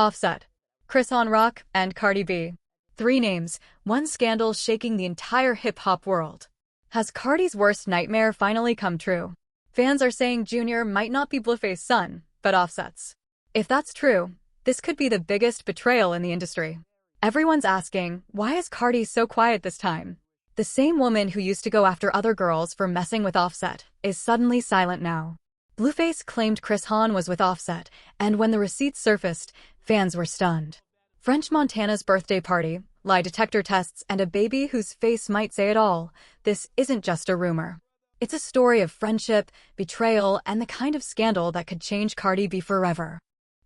Offset, Chrisean Rock, and Cardi B. Three names, one scandal shaking the entire hip-hop world. Has Cardi's worst nightmare finally come true? Fans are saying Junior might not be Blueface's son, but Offset's. If that's true, this could be the biggest betrayal in the industry. Everyone's asking, why is Cardi so quiet this time? The same woman who used to go after other girls for messing with Offset is suddenly silent now. Blueface claimed Chrisean was with Offset, and when the receipts surfaced, fans were stunned. French Montana's birthday party, lie detector tests, and a baby whose face might say it all. This isn't just a rumor. It's a story of friendship, betrayal, and the kind of scandal that could change Cardi B forever.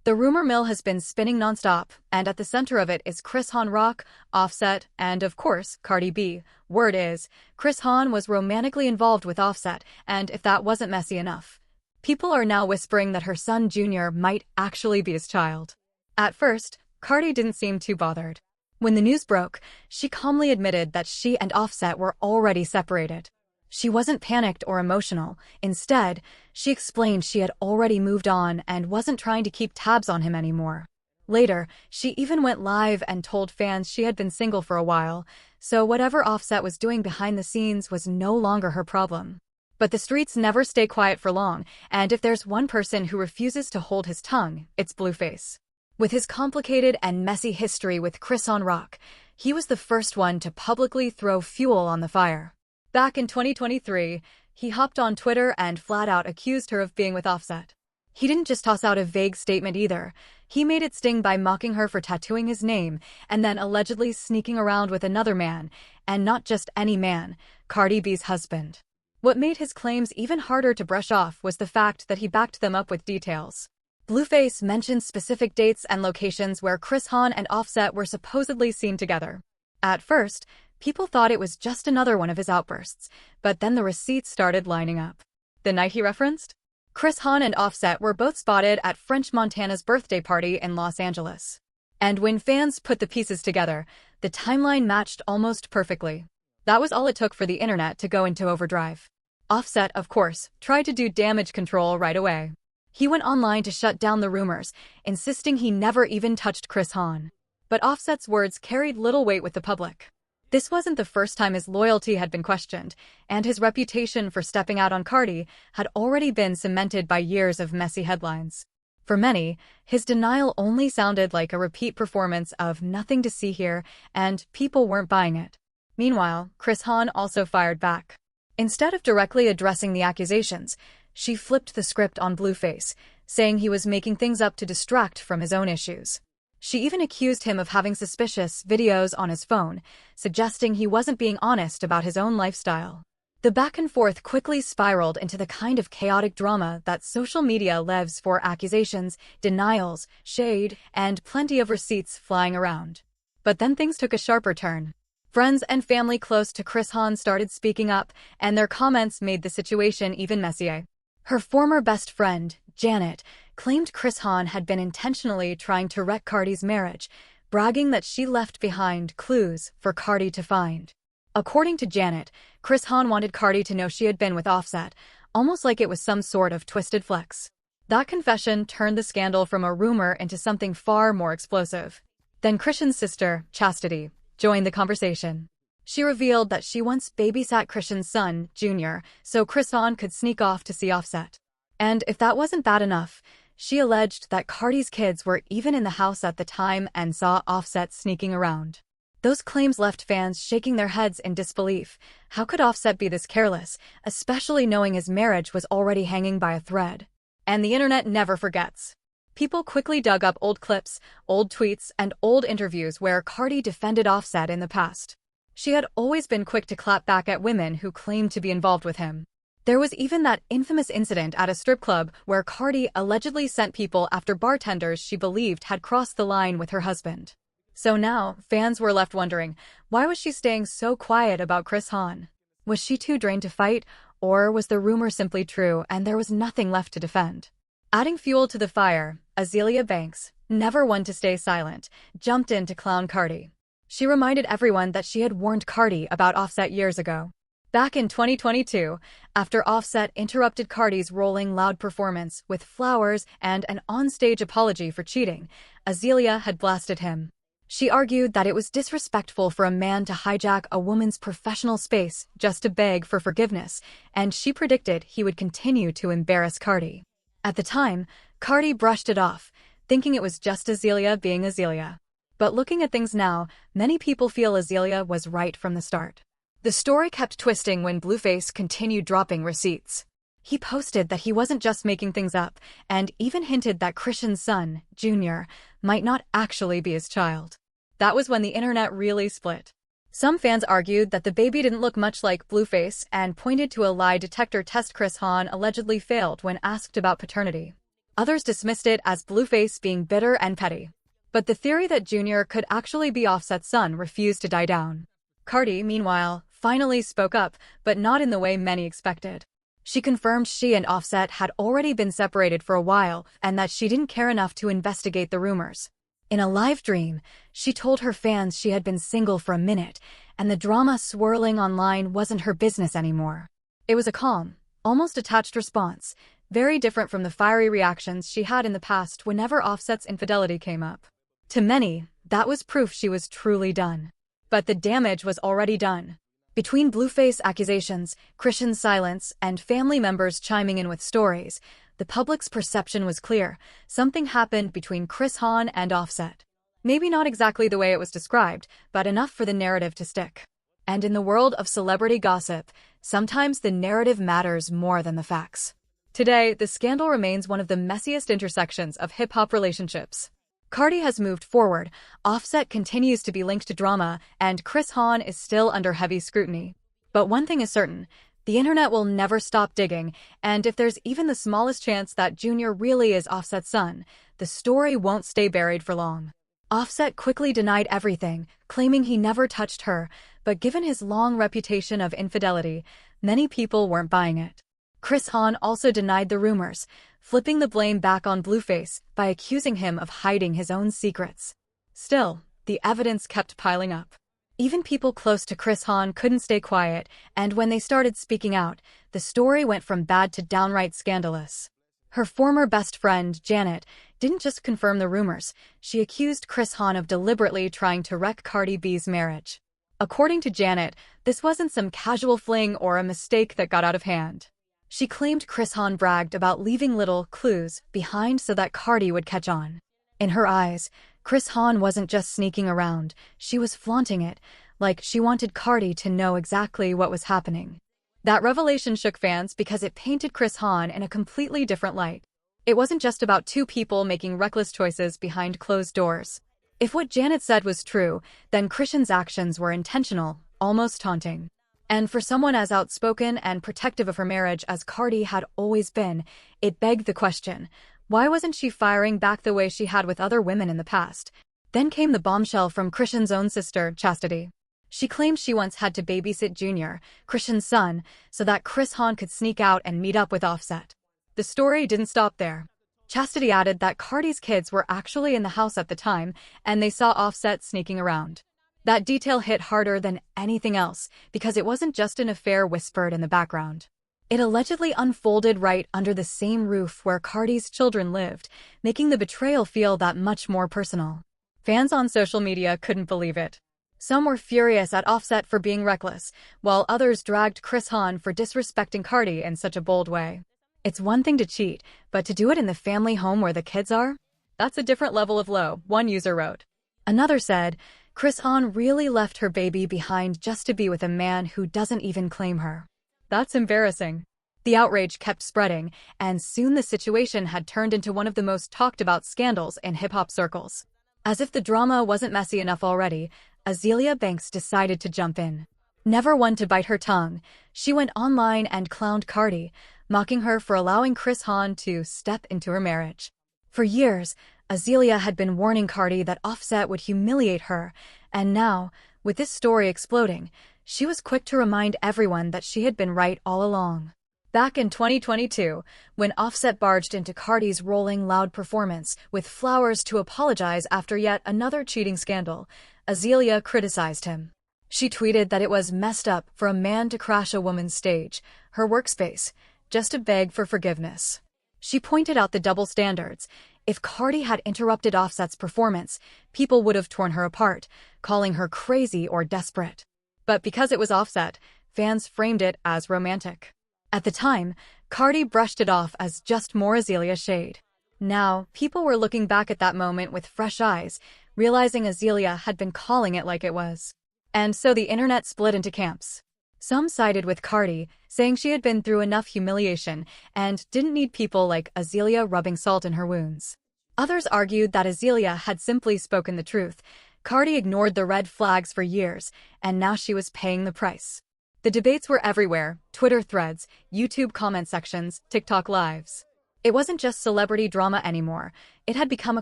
The rumor mill has been spinning nonstop, and at the center of it is Chrisean Rock, Offset, and of course, Cardi B. Word is, Chrisean was romantically involved with Offset, and if that wasn't messy enough, people are now whispering that her son Junior might actually be his child. At first, Cardi didn't seem too bothered. When the news broke, she calmly admitted that she and Offset were already separated. She wasn't panicked or emotional. Instead, she explained she had already moved on and wasn't trying to keep tabs on him anymore. Later, she even went live and told fans she had been single for a while, so whatever Offset was doing behind the scenes was no longer her problem. But the streets never stay quiet for long, and if there's one person who refuses to hold his tongue, it's Blueface. With his complicated and messy history with Chrisean Rock, he was the first one to publicly throw fuel on the fire. Back in 2023, he hopped on Twitter and flat-out accused her of being with Offset. He didn't just toss out a vague statement either. He made it sting by mocking her for tattooing his name and then allegedly sneaking around with another man, and not just any man, Cardi B's husband. What made his claims even harder to brush off was the fact that he backed them up with details. Blueface mentioned specific dates and locations where Chrisean and Offset were supposedly seen together. At first, people thought it was just another one of his outbursts, but then the receipts started lining up. The night he referenced? Chrisean and Offset were both spotted at French Montana's birthday party in Los Angeles. And when fans put the pieces together, the timeline matched almost perfectly. That was all it took for the internet to go into overdrive. Offset, of course, tried to do damage control right away. He went online to shut down the rumors, insisting he never even touched Chrisean. But Offset's words carried little weight with the public. This wasn't the first time his loyalty had been questioned, and his reputation for stepping out on Cardi had already been cemented by years of messy headlines. For many, his denial only sounded like a repeat performance of nothing to see here, and people weren't buying it. Meanwhile, Chrisean also fired back. Instead of directly addressing the accusations, she flipped the script on Blueface, saying he was making things up to distract from his own issues. She even accused him of having suspicious videos on his phone, suggesting he wasn't being honest about his own lifestyle. The back and forth quickly spiraled into the kind of chaotic drama that social media lives for: accusations, denials, shade, and plenty of receipts flying around. But then things took a sharper turn. Friends and family close to Chrisean started speaking up, and their comments made the situation even messier. Her former best friend, Janet, claimed Chrisean had been intentionally trying to wreck Cardi's marriage, bragging that she left behind clues for Cardi to find. According to Janet, Chrisean wanted Cardi to know she had been with Offset, almost like it was some sort of twisted flex. That confession turned the scandal from a rumor into something far more explosive. Then Chrisean's sister, Chastity, joined the conversation. She revealed that she once babysat Chrisean's son, Junior, so Chrisean could sneak off to see Offset. And if that wasn't bad enough, she alleged that Cardi's kids were even in the house at the time and saw Offset sneaking around. Those claims left fans shaking their heads in disbelief. How could Offset be this careless, especially knowing his marriage was already hanging by a thread? And the internet never forgets. People quickly dug up old clips, old tweets, and old interviews where Cardi defended Offset in the past. She had always been quick to clap back at women who claimed to be involved with him. There was even that infamous incident at a strip club where Cardi allegedly sent people after bartenders she believed had crossed the line with her husband. So now, fans were left wondering, why was she staying so quiet about Chrisean? Was she too drained to fight, or was the rumor simply true and there was nothing left to defend? Adding fuel to the fire, Azealia Banks, never one to stay silent, jumped in to clown Cardi. She reminded everyone that she had warned Cardi about Offset years ago. Back in 2022, after Offset interrupted Cardi's rolling loud performance with flowers and an onstage apology for cheating, Azealia had blasted him. She argued that it was disrespectful for a man to hijack a woman's professional space just to beg for forgiveness, and she predicted he would continue to embarrass Cardi. At the time, Cardi brushed it off, thinking it was just Azealia being Azealia. But looking at things now, many people feel Azealia was right from the start. The story kept twisting when Blueface continued dropping receipts. He posted that he wasn't just making things up, and even hinted that Chrisean's son, Junior, might not actually be his child. That was when the internet really split. Some fans argued that the baby didn't look much like Blueface and pointed to a lie detector test Chrisean allegedly failed when asked about paternity. Others dismissed it as Blueface being bitter and petty. But the theory that Junior could actually be Offset's son refused to die down. Cardi, meanwhile, finally spoke up, but not in the way many expected. She confirmed she and Offset had already been separated for a while and that she didn't care enough to investigate the rumors. In a live dream, she told her fans she had been single for a minute, and the drama swirling online wasn't her business anymore. It was a calm, almost detached response, very different from the fiery reactions she had in the past whenever Offset's infidelity came up. To many, that was proof she was truly done. But the damage was already done. Between Blueface accusations, Chrisean's silence, and family members chiming in with stories, the public's perception was clear. Something happened between Chrisean and Offset. Maybe not exactly the way it was described, but enough for the narrative to stick. And in the world of celebrity gossip, sometimes the narrative matters more than the facts. Today, the scandal remains one of the messiest intersections of hip-hop relationships. Cardi has moved forward, Offset continues to be linked to drama, and Chrisean is still under heavy scrutiny. But one thing is certain, the internet will never stop digging, and if there's even the smallest chance that Junior really is Offset's son, the story won't stay buried for long. Offset quickly denied everything, claiming he never touched her, but given his long reputation of infidelity, many people weren't buying it. Chrisean also denied the rumors, flipping the blame back on Blueface by accusing him of hiding his own secrets. Still, the evidence kept piling up. Even people close to Chrisean couldn't stay quiet, and when they started speaking out, the story went from bad to downright scandalous. Her former best friend, Janet, didn't just confirm the rumors, she accused Chrisean of deliberately trying to wreck Cardi B's marriage. According to Janet, this wasn't some casual fling or a mistake that got out of hand. She claimed Chrisean bragged about leaving little clues behind so that Cardi would catch on. In her eyes, Chrisean wasn't just sneaking around, she was flaunting it, like she wanted Cardi to know exactly what was happening. That revelation shook fans because it painted Chrisean in a completely different light. It wasn't just about two people making reckless choices behind closed doors. If what Janet said was true, then Chrisean's actions were intentional, almost taunting. And for someone as outspoken and protective of her marriage as Cardi had always been, it begged the question, why wasn't she firing back the way she had with other women in the past? Then came the bombshell from Chrisean's own sister, Chastity. She claimed she once had to babysit Junior, Chrisean's son, so that Chrisean could sneak out and meet up with Offset. The story didn't stop there. Chastity added that Cardi's kids were actually in the house at the time, and they saw Offset sneaking around. That detail hit harder than anything else, because it wasn't just an affair whispered in the background. It allegedly unfolded right under the same roof where Cardi's children lived, making the betrayal feel that much more personal. Fans on social media couldn't believe it. Some were furious at Offset for being reckless, while others dragged Chrisean for disrespecting Cardi in such a bold way. It's one thing to cheat, but to do it in the family home where the kids are? That's a different level of low, one user wrote. Another said, Chrisean really left her baby behind just to be with a man who doesn't even claim her. That's embarrassing. The outrage kept spreading, and soon the situation had turned into one of the most talked about scandals in hip-hop circles. As if the drama wasn't messy enough already, Azealia Banks decided to jump in. Never one to bite her tongue, she went online and clowned Cardi, mocking her for allowing Chrisean to step into her marriage. For years, Azealia had been warning Cardi that Offset would humiliate her, and now, with this story exploding, she was quick to remind everyone that she had been right all along. Back in 2022, when Offset barged into Cardi's rolling loud performance with flowers to apologize after yet another cheating scandal, Azealia criticized him. She tweeted that it was messed up for a man to crash a woman's stage, her workspace, just to beg for forgiveness. She pointed out the double standards. If Cardi had interrupted Offset's performance, people would have torn her apart, calling her crazy or desperate. But because it was Offset, fans framed it as romantic. At the time, Cardi brushed it off as just more Azealia shade. Now, people were looking back at that moment with fresh eyes, realizing Azealia had been calling it like it was. And so the internet split into camps. Some sided with Cardi, saying she had been through enough humiliation and didn't need people like Azealia rubbing salt in her wounds. Others argued that Azealia had simply spoken the truth. Cardi ignored the red flags for years, and now she was paying the price. The debates were everywhere: Twitter threads, YouTube comment sections, TikTok lives. It wasn't just celebrity drama anymore. It had become a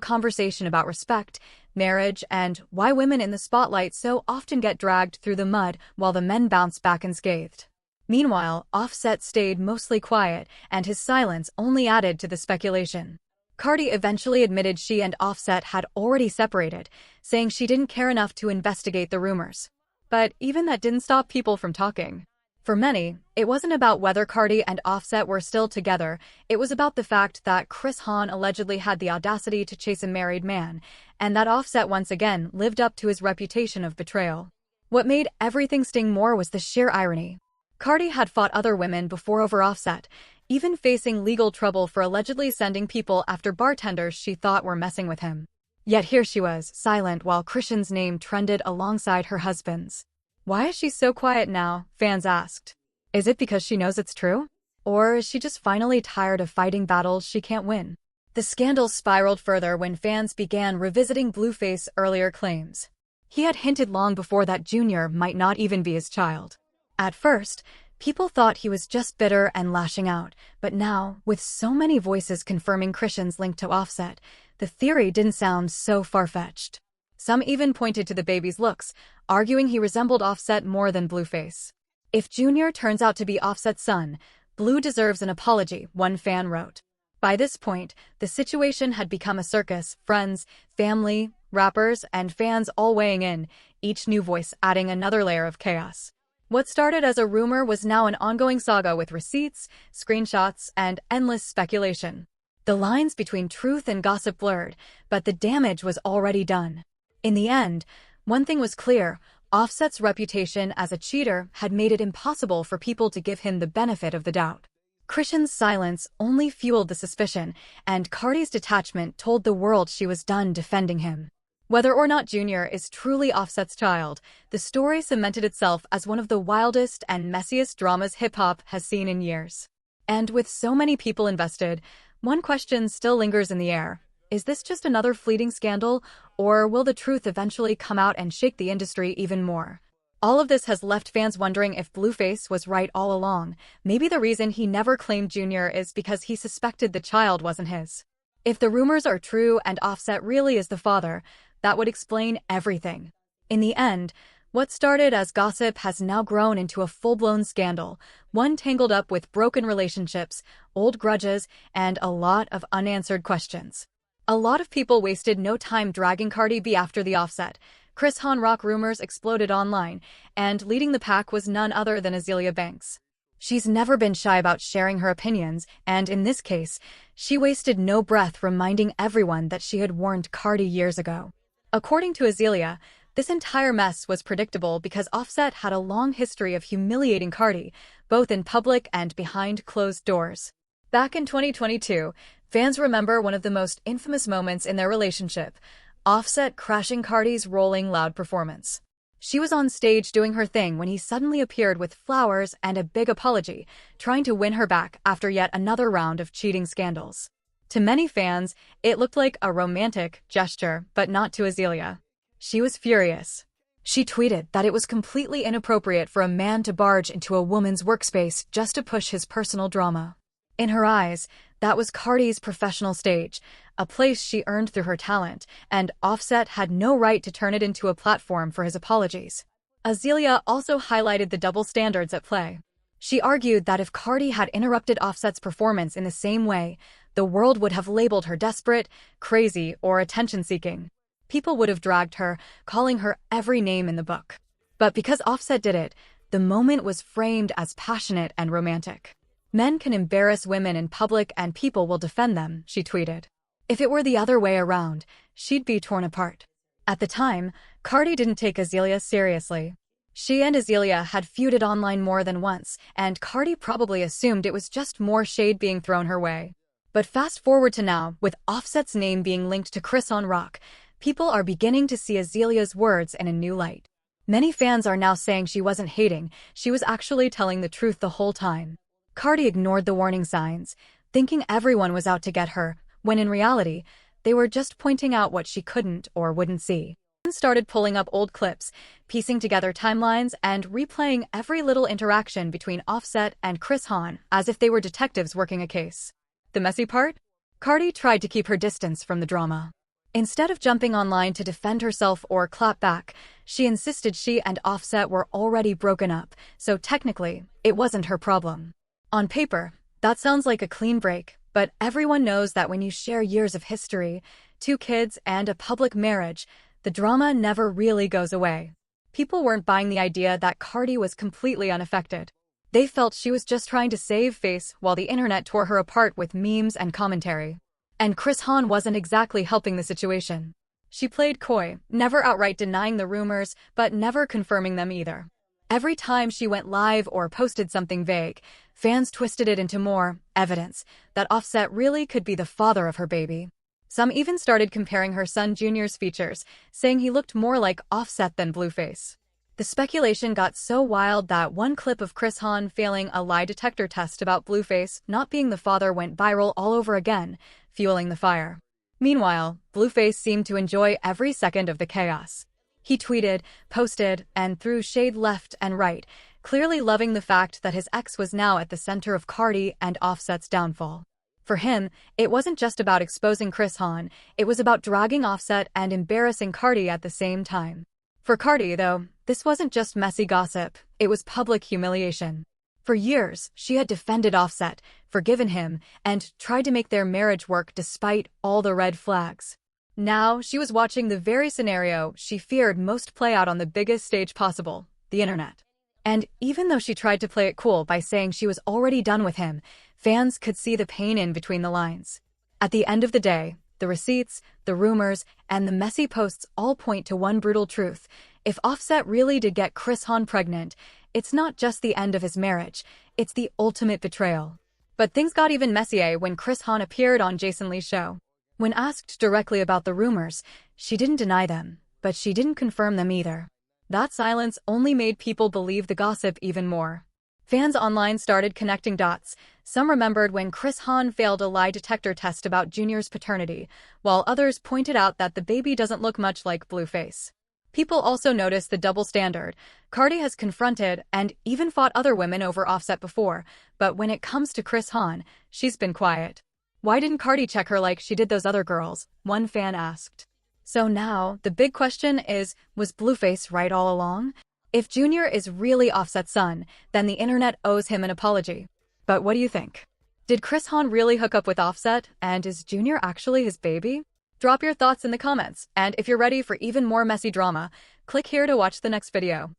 conversation about respect, marriage, and why women in the spotlight so often get dragged through the mud while the men bounce back unscathed. Meanwhile, Offset stayed mostly quiet, and his silence only added to the speculation. Cardi eventually admitted she and Offset had already separated, saying she didn't care enough to investigate the rumors. But even that didn't stop people from talking. For many, it wasn't about whether Cardi and Offset were still together, it was about the fact that Chrisean allegedly had the audacity to chase a married man, and that Offset once again lived up to his reputation of betrayal. What made everything sting more was the sheer irony. Cardi had fought other women before over Offset, even facing legal trouble for allegedly sending people after bartenders she thought were messing with him. Yet here she was, silent while Chrisean's name trended alongside her husband's. Why is she so quiet now? Fans asked. Is it because she knows it's true? Or is she just finally tired of fighting battles she can't win? The scandal spiraled further when fans began revisiting Blueface's earlier claims. He had hinted long before that Junior might not even be his child. At first, people thought he was just bitter and lashing out, but now, with so many voices confirming Chrisean's link to Offset, the theory didn't sound so far-fetched. Some even pointed to the baby's looks, arguing he resembled Offset more than Blueface. If Junior turns out to be Offset's son, Blue deserves an apology, one fan wrote. By this point, the situation had become a circus: friends, family, rappers, and fans all weighing in, each new voice adding another layer of chaos. What started as a rumor was now an ongoing saga with receipts, screenshots, and endless speculation. The lines between truth and gossip blurred, but the damage was already done. In the end, one thing was clear: Offset's reputation as a cheater had made it impossible for people to give him the benefit of the doubt. Chrisean's silence only fueled the suspicion, and Cardi's detachment told the world she was done defending him. Whether or not Junior is truly Offset's child, the story cemented itself as one of the wildest and messiest dramas hip-hop has seen in years. And with so many people invested, one question still lingers in the air. Is this just another fleeting scandal, or will the truth eventually come out and shake the industry even more? All of this has left fans wondering if Blueface was right all along. Maybe the reason he never claimed Junior is because he suspected the child wasn't his. If the rumors are true and Offset really is the father, that would explain everything. In the end, what started as gossip has now grown into a full-blown scandal, one tangled up with broken relationships, old grudges, and a lot of unanswered questions. A lot of people wasted no time dragging Cardi B after the Offset. Chrisean Rock rumors exploded online, and leading the pack was none other than Azealia Banks. She's never been shy about sharing her opinions, and in this case, she wasted no breath reminding everyone that she had warned Cardi years ago. According to Azealia, this entire mess was predictable because Offset had a long history of humiliating Cardi, both in public and behind closed doors. Back in 2022, fans remember one of the most infamous moments in their relationship: Offset crashing Cardi's Rolling Loud performance. She was on stage doing her thing when he suddenly appeared with flowers and a big apology, trying to win her back after yet another round of cheating scandals. To many fans, it looked like a romantic gesture, but not to Azealia. She was furious. She tweeted that it was completely inappropriate for a man to barge into a woman's workspace just to push his personal drama. In her eyes, that was Cardi's professional stage, a place she earned through her talent, and Offset had no right to turn it into a platform for his apologies. Azealia also highlighted the double standards at play. She argued that if Cardi had interrupted Offset's performance in the same way, the world would have labeled her desperate, crazy, or attention-seeking. People would have dragged her, calling her every name in the book. But because Offset did it, the moment was framed as passionate and romantic. Men can embarrass women in public and people will defend them, she tweeted. If it were the other way around, she'd be torn apart. At the time, Cardi didn't take Azealia seriously. She and Azealia had feuded online more than once, and Cardi probably assumed it was just more shade being thrown her way. But fast forward to now, with Offset's name being linked to Chrisean Rock, people are beginning to see Azealia's words in a new light. Many fans are now saying she wasn't hating, she was actually telling the truth the whole time. Cardi ignored the warning signs, thinking everyone was out to get her, when in reality, they were just pointing out what she couldn't or wouldn't see. Fans started pulling up old clips, piecing together timelines, and replaying every little interaction between Offset and Chrisean as if they were detectives working a case. The messy part? Cardi tried to keep her distance from the drama. Instead of jumping online to defend herself or clap back, she insisted she and Offset were already broken up, so technically, it wasn't her problem. On paper, that sounds like a clean break, but everyone knows that when you share years of history, 2 kids, and a public marriage, the drama never really goes away. People weren't buying the idea that Cardi was completely unaffected. They felt she was just trying to save face while the internet tore her apart with memes and commentary. And Chrisean wasn't exactly helping the situation. She played coy, never outright denying the rumors, but never confirming them either. Every time she went live or posted something vague, fans twisted it into more evidence that Offset really could be the father of her baby. Some even started comparing her son Junior's features, saying he looked more like Offset than Blueface. The speculation got so wild that one clip of Chrisean failing a lie detector test about Blueface not being the father went viral all over again, fueling the fire. Meanwhile, Blueface seemed to enjoy every second of the chaos. He tweeted, posted, and threw shade left and right, clearly loving the fact that his ex was now at the center of Cardi and Offset's downfall. For him, it wasn't just about exposing Chrisean, it was about dragging Offset and embarrassing Cardi at the same time. For Cardi, though, this wasn't just messy gossip, it was public humiliation. For years, she had defended Offset, forgiven him, and tried to make their marriage work despite all the red flags. Now, she was watching the very scenario she feared most play out on the biggest stage possible, the internet. And even though she tried to play it cool by saying she was already done with him, fans could see the pain in between the lines. At the end of the day, the receipts, the rumors, and the messy posts all point to one brutal truth. If Offset really did get Chrisean pregnant, it's not just the end of his marriage, it's the ultimate betrayal. But things got even messier when Chrisean appeared on Jason Lee's show. When asked directly about the rumors, she didn't deny them, but she didn't confirm them either. That silence only made people believe the gossip even more. Fans online started connecting dots. Some remembered when Chrisean failed a lie detector test about Junior's paternity, while others pointed out that the baby doesn't look much like Blueface. People also noticed the double standard. Cardi has confronted and even fought other women over Offset before, but when it comes to Chrisean, she's been quiet. Why didn't Cardi check her like she did those other girls? One fan asked. So now, the big question is, was Blueface right all along? If Junior is really Offset's son, then the internet owes him an apology. But what do you think? Did Chrisean really hook up with Offset, and is Junior actually his baby? Drop your thoughts in the comments, and if you're ready for even more messy drama, click here to watch the next video.